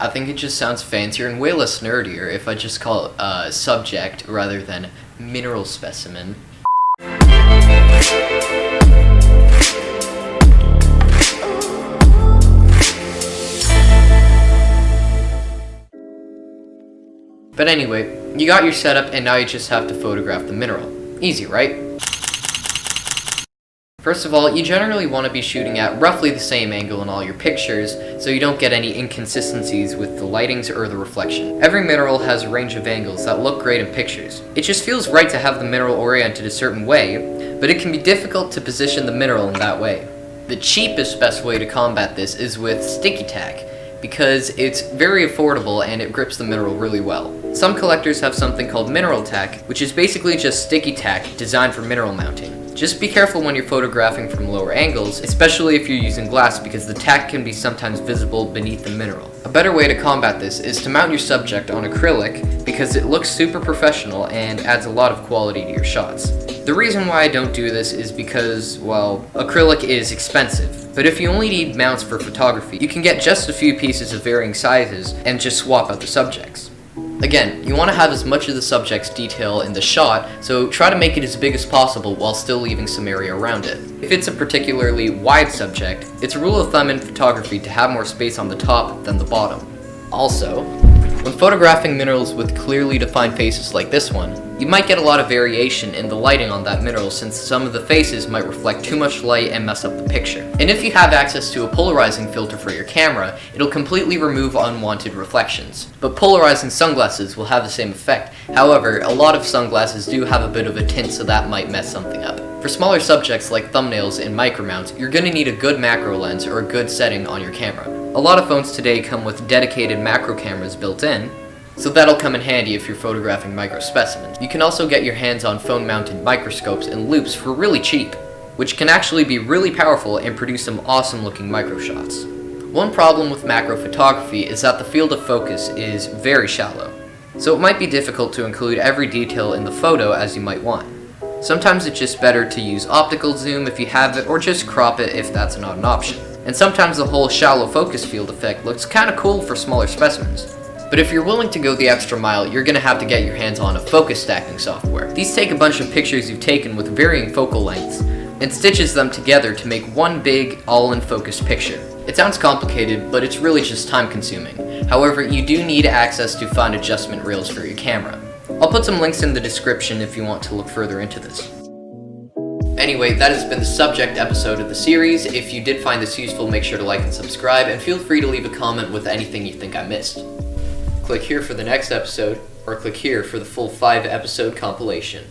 I think it just sounds fancier and way less nerdier if I just call it subject rather than mineral specimen. But anyway, you got your setup and now you just have to photograph the mineral. Easy, right? First of all, you generally want to be shooting at roughly the same angle in all your pictures so you don't get any inconsistencies with the lightings or the reflection. Every mineral has a range of angles that look great in pictures. It just feels right to have the mineral oriented a certain way, but it can be difficult to position the mineral in that way. The cheapest best way to combat this is with sticky tack, because it's very affordable and it grips the mineral really well. Some collectors have something called mineral tack, which is basically just sticky tack designed for mineral mounting. Just be careful when you're photographing from lower angles, especially if you're using glass, because the tack can be sometimes visible beneath the mineral. A better way to combat this is to mount your subject on acrylic, because it looks super professional and adds a lot of quality to your shots. The reason why I don't do this is because, well, acrylic is expensive. But if you only need mounts for photography, you can get just a few pieces of varying sizes and just swap out the subjects. Again, you want to have as much of the subject's detail in the shot, so try to make it as big as possible while still leaving some area around it. If it's a particularly wide subject, it's a rule of thumb in photography to have more space on the top than the bottom. Also, when photographing minerals with clearly defined faces like this one, you might get a lot of variation in the lighting on that mineral since some of the faces might reflect too much light and mess up the picture. And if you have access to a polarizing filter for your camera, it'll completely remove unwanted reflections. But polarizing sunglasses will have the same effect. However, a lot of sunglasses do have a bit of a tint, so that might mess something up. For smaller subjects like thumbnails and micro mounts, you're going to need a good macro lens or a good setting on your camera. A lot of phones today come with dedicated macro cameras built in, so that'll come in handy if you're photographing micro specimens. You can also get your hands on phone-mounted microscopes and loupes for really cheap, which can actually be really powerful and produce some awesome-looking micro shots. One problem with macro photography is that the field of focus is very shallow, so it might be difficult to include every detail in the photo as you might want. Sometimes it's just better to use optical zoom if you have it, or just crop it if that's not an option. And sometimes the whole shallow focus field effect looks kinda cool for smaller specimens. But if you're willing to go the extra mile, you're gonna have to get your hands on a focus stacking software. These take a bunch of pictures you've taken with varying focal lengths and stitches them together to make one big, all-in-focus picture. It sounds complicated, but it's really just time-consuming. However, you do need access to fine adjustment rails for your camera. I'll put some links in the description if you want to look further into this. Anyway, that has been the subject episode of the series. If you did find this useful, make sure to like and subscribe, and feel free to leave a comment with anything you think I missed. Click here for the next episode, or click here for the full 5-episode compilation.